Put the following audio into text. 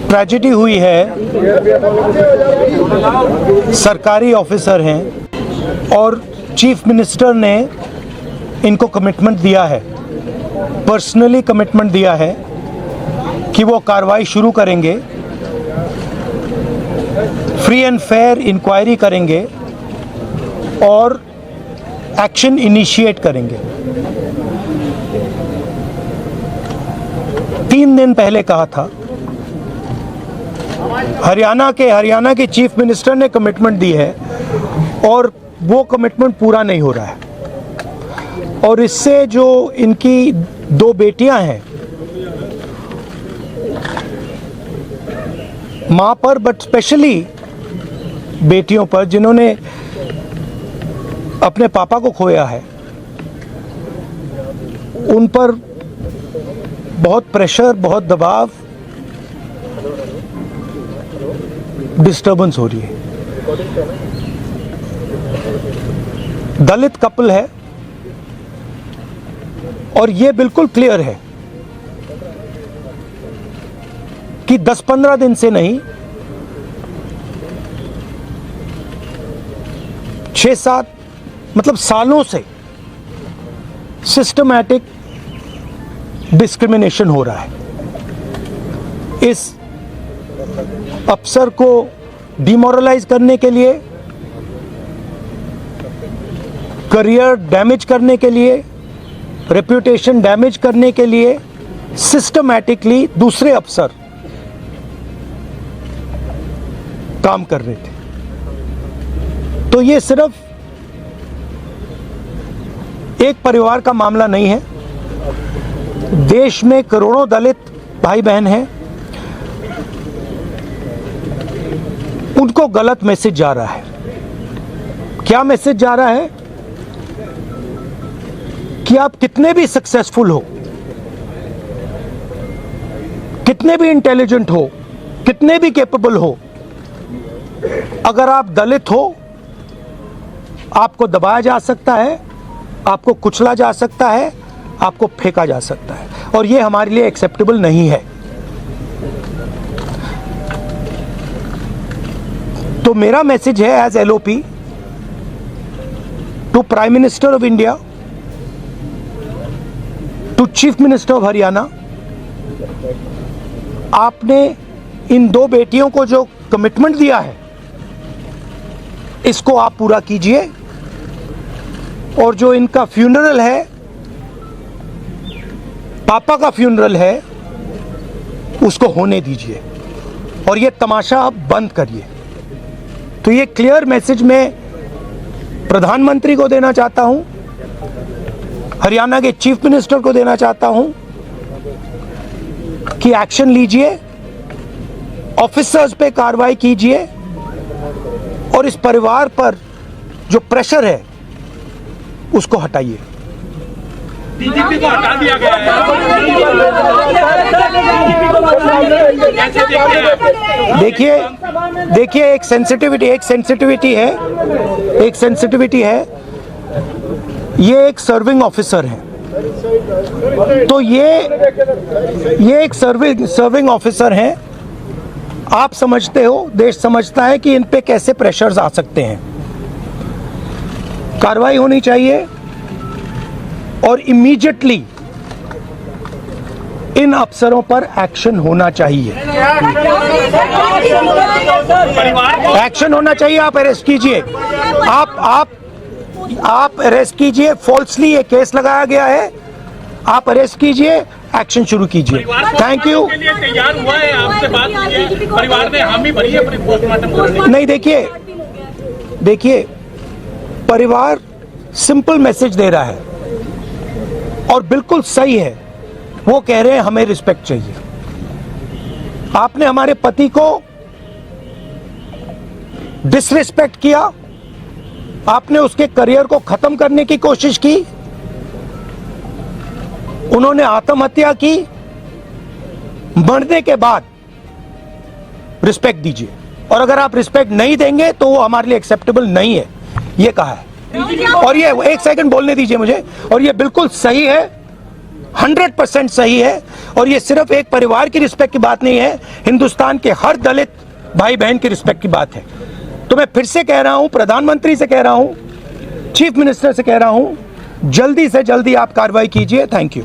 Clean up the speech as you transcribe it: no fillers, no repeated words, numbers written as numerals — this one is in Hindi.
ट्रेजेडी हुई है, सरकारी ऑफिसर हैं और चीफ मिनिस्टर ने इनको कमिटमेंट दिया है, पर्सनली कमिटमेंट दिया है कि वो कार्रवाई शुरू करेंगे, फ्री एंड फेयर इंक्वायरी करेंगे और एक्शन इनिशिएट करेंगे। 3 दिन पहले कहा था, हरियाणा के चीफ मिनिस्टर ने कमिटमेंट दी है और वो कमिटमेंट पूरा नहीं हो रहा है। और इससे जो इनकी 2 बेटियां हैं, मां पर बट स्पेशली बेटियों पर जिन्होंने अपने पापा को खोया है, उन पर बहुत प्रेशर, बहुत दबाव, डिस्टर्बेंस हो रही है। दलित कपल है और ये बिल्कुल क्लियर है कि 10-15 दिन से नहीं, 6-7 मतलब सालों से सिस्टमैटिक डिस्क्रिमिनेशन हो रहा है। इस अफसर को डिमोरलाइज करने के लिए, करियर डैमेज करने के लिए, रेप्यूटेशन डैमेज करने के लिए सिस्टमैटिकली दूसरे अफसर काम कर रहे थे। तो ये सिर्फ एक परिवार का मामला नहीं है, देश में करोड़ों दलित भाई बहन हैं, उनको गलत मैसेज जा रहा है। क्या मैसेज जा रहा है? कि आप कितने भी सक्सेसफुल हो, कितने भी इंटेलिजेंट हो, कितने भी कैपेबल हो, अगर आप दलित हो, आपको दबाया जा सकता है, आपको कुचला जा सकता है, आपको फेंका जा सकता है, और ये हमारे लिए एक्सेप्टेबल नहीं है। तो मेरा मैसेज है as LOP to prime minister of India, to chief minister of Haryana, आपने इन 2 बेटियों को जो कमिटमेंट दिया है, इसको आप पूरा कीजिए, और जो इनका फ्यूनरल है, पापा का फ्यूनरल है, उसको होने दीजिए और ये तमाशा आप बंद करिए। तो ये क्लियर मैसेज मैं प्रधानमंत्री को देना चाहता हूं, हरियाणा के चीफ मिनिस्टर को देना चाहता हूं कि एक्शन लीजिए, ऑफिसर्स पे कार्रवाई कीजिए और इस परिवार पर जो प्रेशर है उसको हटाइए। डीजीपी को हटा दिया गया है। देखिए एक सेंसिटिविटी है, ये एक सर्विंग ऑफिसर है, तो ये एक सर्विंग ऑफिसर है। आप समझते हो, देश समझता है कि इन पे कैसे प्रेशर्स आ सकते हैं। कार्रवाई होनी चाहिए और इमीडिएटली इन अफसरों पर एक्शन होना चाहिए। एक्शन होना चाहिए। आप अरेस्ट कीजिए, आप अरेस्ट कीजिए। फॉल्सली ये केस लगाया गया है, आप अरेस्ट कीजिए, एक्शन शुरू कीजिए। Thank you. तैयार हुआ है, आपसे बात हुई है, परिवार ने हामी भरी है पोस्टमार्टम करने। नहीं, देखिए परिवार सिंपल मैसेज दे रहा है और बिल्कुल सही है। वो कह रहे हैं हमें रिस्पेक्ट चाहिए। आपने हमारे पति को डिसरिस्पेक्ट किया, आपने उसके करियर को खत्म करने की कोशिश की, उन्होंने आत्महत्या की। मरने के बाद रिस्पेक्ट दीजिए, और अगर आप रिस्पेक्ट नहीं देंगे तो वो हमारे लिए एक्सेप्टेबल नहीं है, ये कहा है। और ये 1 सेकंड बोलने दीजिए मुझे, और ये बिल्कुल सही है, 100% सही है। और ये सिर्फ एक परिवार की रिस्पेक्ट की बात नहीं है, हिंदुस्तान के हर दलित भाई बहन की रिस्पेक्ट की बात है। तो मैं फिर से कह रहा हूं, प्रधानमंत्री से कह रहा हूं, चीफ मिनिस्टर से कह रहा हूं, जल्दी से जल्दी आप कार्रवाई कीजिए। Thank you.